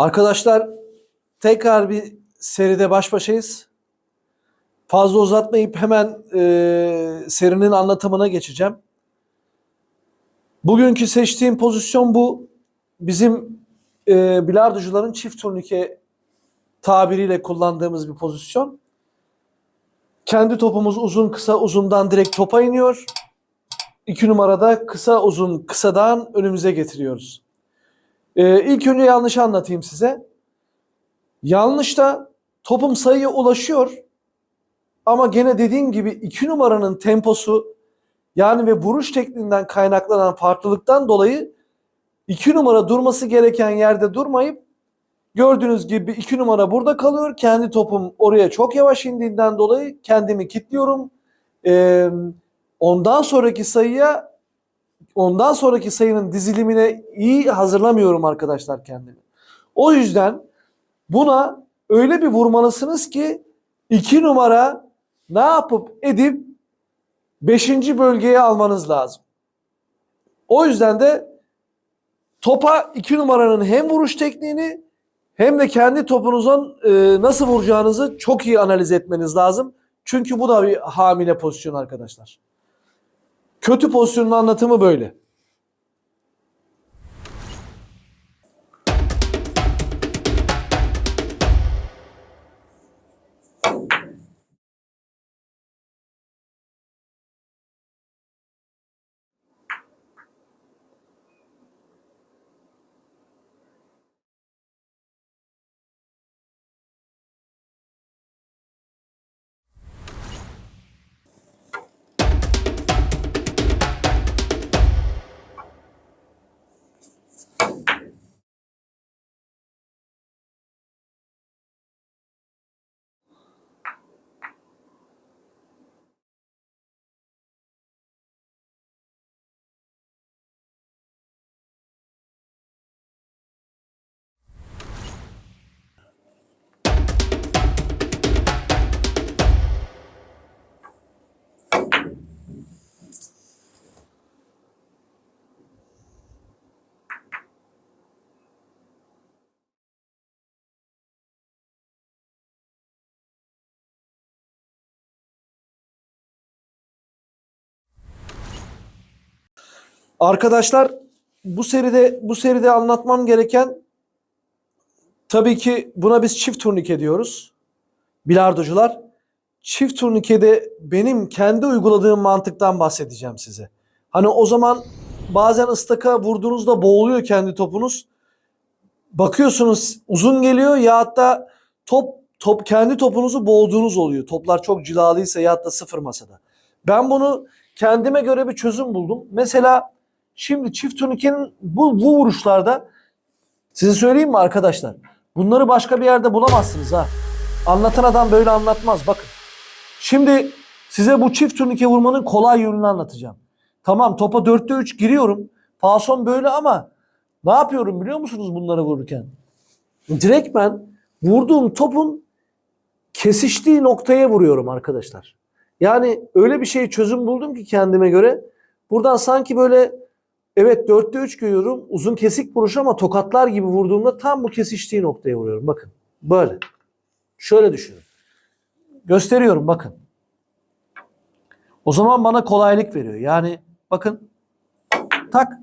Arkadaşlar tekrar bir seride baş başayız. Fazla uzatmayıp hemen serinin anlatımına geçeceğim. Bugünkü seçtiğim pozisyon bu. Bizim bilardocuların çift turnike tabiriyle kullandığımız bir pozisyon. Kendi topumuz uzun kısa uzundan direkt topa iniyor. 2 numarada kısa uzun kısadan önümüze getiriyoruz. İlk önce yanlışı anlatayım size. Yanlışta topum sayıya ulaşıyor. Ama gene dediğim gibi 2 numaranın temposu yani ve vuruş tekniğinden kaynaklanan farklılıktan dolayı 2 numara durması gereken yerde durmayıp gördüğünüz gibi 2 numara burada kalıyor. Kendi topum oraya çok yavaş indiğinden dolayı kendimi kilitliyorum. Ondan sonraki sayının dizilimine iyi hazırlamıyorum arkadaşlar kendimi. O yüzden buna öyle bir vurmalısınız ki 2 numara ne yapıp edip 5. bölgeye almanız lazım. O yüzden de topa 2 numaranın hem vuruş tekniğini hem de kendi topunuzun nasıl vuracağınızı çok iyi analiz etmeniz lazım. Çünkü bu da bir hamile pozisyon arkadaşlar. Kötü pozisyonun anlatımı böyle. Arkadaşlar bu seride anlatmam gereken tabii ki buna biz çift turnike diyoruz. Bilardocular. Çift turnikede benim kendi uyguladığım mantıktan bahsedeceğim size. Hani o zaman bazen ıstaka vurduğunuzda boğuluyor kendi topunuz. Bakıyorsunuz uzun geliyor ya hatta top kendi topunuzu boğduğunuz oluyor. Toplar çok cilalıysa ya da sıfır masada. Ben bunu kendime göre bir çözüm buldum. Mesela şimdi çift turnikenin bu vuruşlarda size söyleyeyim mi arkadaşlar? Bunları başka bir yerde bulamazsınız ha. Anlatan adam böyle anlatmaz bakın. Şimdi size bu çift turnike vurmanın kolay yönünü anlatacağım. Tamam topa 4'te 3 giriyorum. Fason böyle ama ne yapıyorum biliyor musunuz bunları vururken? Direkt ben vurduğum topun kesiştiği noktaya vuruyorum arkadaşlar. Yani öyle bir şey çözüm buldum ki kendime göre. Buradan sanki böyle evet 4'te 3 görüyorum. Uzun kesik vuruş ama tokatlar gibi vurduğumda tam bu kesiştiği noktaya vuruyorum. Bakın böyle. Şöyle düşünün. Gösteriyorum bakın. O zaman bana kolaylık veriyor. Yani bakın tak.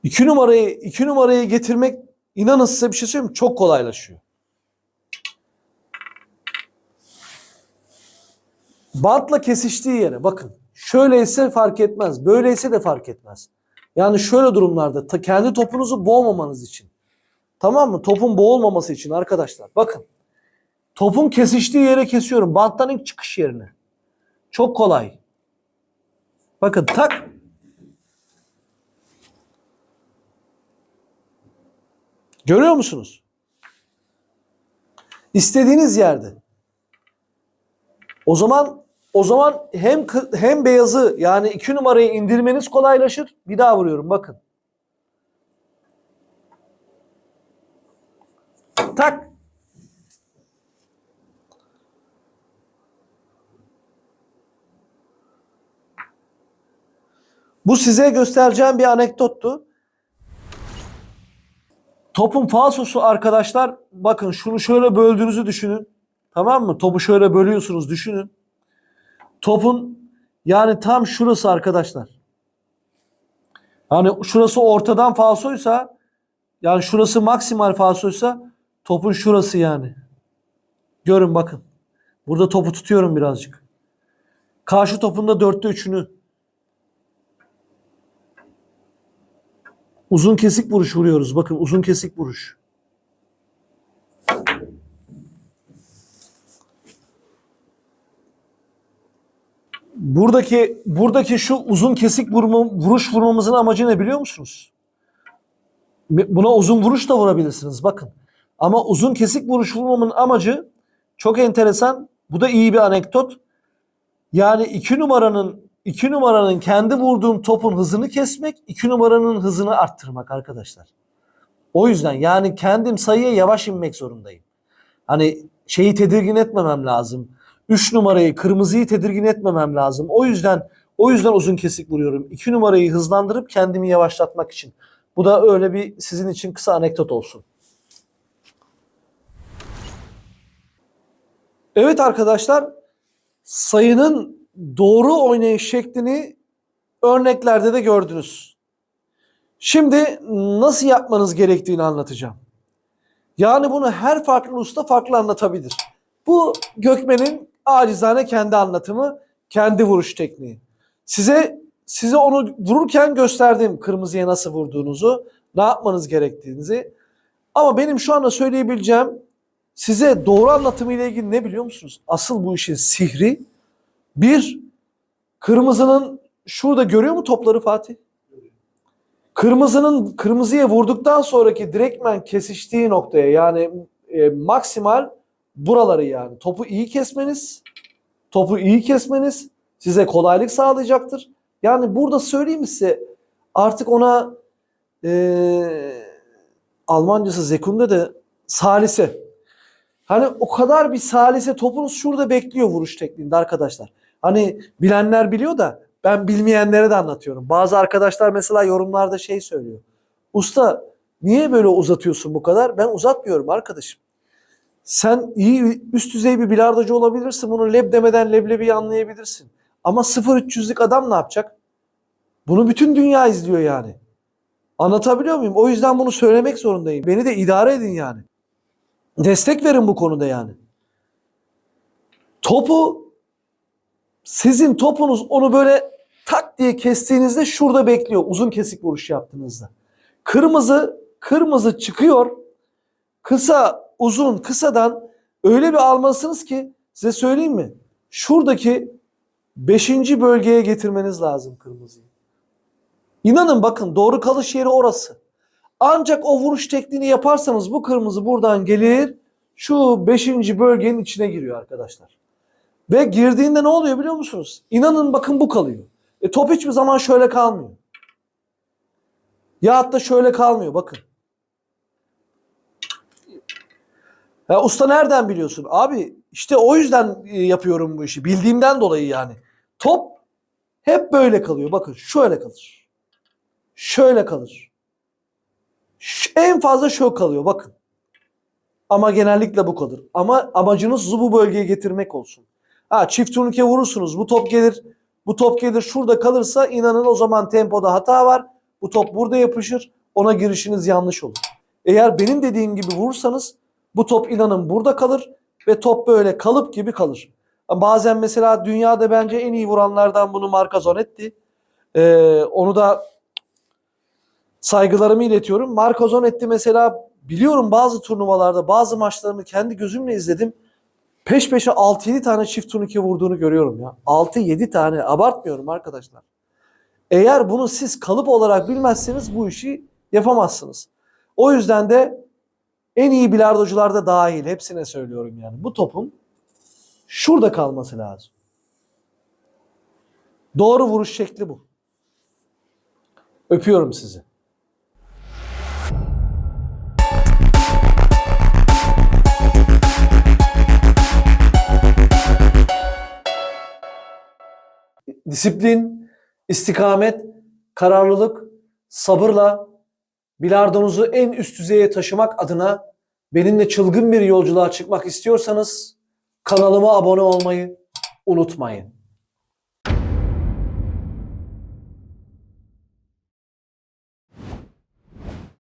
2 numarayı getirmek inanın size bir şey söyleyeyim mi? Çok kolaylaşıyor. Bantla kesiştiği yere bakın. Şöyleyse fark etmez. Böyleyse de fark etmez. Yani şöyle durumlarda kendi topunuzu boğmamanız için. Tamam mı? Topun boğulmaması için arkadaşlar. Bakın. Topun kesiştiği yere kesiyorum. Banttan ilk çıkış yerine. Çok kolay. Bakın tak. Görüyor musunuz? İstediğiniz yerde. O zaman hem beyazı yani 2 numarayı indirmeniz kolaylaşır. Bir daha vuruyorum bakın. Tak. Bu size göstereceğim bir anekdottu. Topun falsosu arkadaşlar, bakın şunu şöyle böldüğünüzü düşünün. Tamam mı? Topu şöyle bölüyorsunuz, düşünün. Topun yani tam şurası arkadaşlar. Hani şurası ortadan falsoysa, yani şurası maksimal falsoysa topun şurası yani. Görün bakın. Burada topu tutuyorum birazcık. Karşı topun da 4'te 3'ünü. Uzun kesik vuruş vuruyoruz. Bakın uzun kesik vuruş. Buradaki şu uzun kesik vuruş vurmamızın amacı ne biliyor musunuz? Buna uzun vuruş da vurabilirsiniz bakın. Ama uzun kesik vuruş vurmamın amacı çok enteresan. Bu da iyi bir anekdot. Yani 2 numaranın kendi vurduğum topun hızını kesmek, 2 numaranın hızını arttırmak arkadaşlar. O yüzden yani kendim sayıya yavaş inmek zorundayım. Hani şeyi tedirgin etmemem lazım. 3 numarayı, kırmızıyı tedirgin etmemem lazım. O yüzden uzun kesik vuruyorum. 2 numarayı hızlandırıp kendimi yavaşlatmak için. Bu da öyle bir sizin için kısa anekdot olsun. Evet arkadaşlar, sayının doğru oynayış şeklini örneklerde de gördünüz. Şimdi nasıl yapmanız gerektiğini anlatacağım. Yani bunu her farklı usta farklı anlatabilir. Bu Gökmen'in acizane kendi anlatımı, kendi vuruş tekniği. Size onu vururken gösterdim kırmızıya nasıl vurduğunuzu, ne yapmanız gerektiğinizi. Ama benim şu anda söyleyebileceğim size doğru anlatımı ile ilgili ne biliyor musunuz? Asıl bu işin sihri bir, kırmızının şurada görüyor mu topları Fatih? Kırmızıya vurduktan sonraki direktmen kesiştiği noktaya yani maksimal buraları yani topu iyi kesmeniz size kolaylık sağlayacaktır. Yani burada söyleyeyim size artık ona Almancası Sekunde de salise. Hani o kadar bir salise topunuz şurada bekliyor vuruş tekniğinde arkadaşlar. Hani bilenler biliyor da ben bilmeyenlere de anlatıyorum. Bazı arkadaşlar mesela yorumlarda şey söylüyor. Usta niye böyle uzatıyorsun bu kadar? Ben uzatmıyorum arkadaşım. Sen iyi üst düzey bir bilardocu olabilirsin. Bunu leb demeden leblebiyi anlayabilirsin. Ama 0-300'lük adam ne yapacak? Bunu bütün dünya izliyor yani. Anlatabiliyor muyum? O yüzden bunu söylemek zorundayım. Beni de idare edin yani. Destek verin bu konuda yani. Sizin topunuz onu böyle tak diye kestiğinizde şurada bekliyor. Uzun kesik vuruş yaptığınızda. Kırmızı çıkıyor. Kısa, uzun, kısadan öyle bir almalısınız ki size söyleyeyim mi? Şuradaki 5. bölgeye getirmeniz lazım kırmızıyı. İnanın bakın doğru kalış yeri orası. Ancak o vuruş tekniğini yaparsanız bu kırmızı buradan gelir. Şu 5. bölgenin içine giriyor arkadaşlar. Ve girdiğinde ne oluyor biliyor musunuz? İnanın bakın bu kalıyor. Top hiçbir zaman şöyle kalmıyor. Ya da şöyle kalmıyor bakın. Ya usta nereden biliyorsun? Abi işte o yüzden yapıyorum bu işi. Bildiğimden dolayı yani. Top hep böyle kalıyor. Bakın şöyle kalır. Şöyle kalır. En fazla şöyle kalıyor bakın. Ama genellikle bu kalır. Ama amacınız bu bölgeye getirmek olsun. Çift turnike vurursunuz. Bu top gelir şurada kalırsa inanın o zaman tempoda hata var. Bu top burada yapışır. Ona girişiniz yanlış olur. Eğer benim dediğim gibi vurursanız bu top inanın burada kalır ve top böyle kalıp gibi kalır. Bazen mesela dünyada bence en iyi vuranlardan bunu Marco Zanetti. Onu da saygılarımı iletiyorum. Marco Zanetti mesela biliyorum bazı turnuvalarda bazı maçlarını kendi gözümle izledim. Peş peşe 6-7 tane çift turnike vurduğunu görüyorum ya. 6-7 tane abartmıyorum arkadaşlar. Eğer bunu siz kalıp olarak bilmezseniz bu işi yapamazsınız. O yüzden de en iyi bilardocular da dahil hepsine söylüyorum yani. Bu topun şurada kalması lazım. Doğru vuruş şekli bu. Öpüyorum sizi. Disiplin, istikamet, kararlılık, sabırla bilardonuzu en üst düzeye taşımak adına benimle çılgın bir yolculuğa çıkmak istiyorsanız kanalıma abone olmayı unutmayın.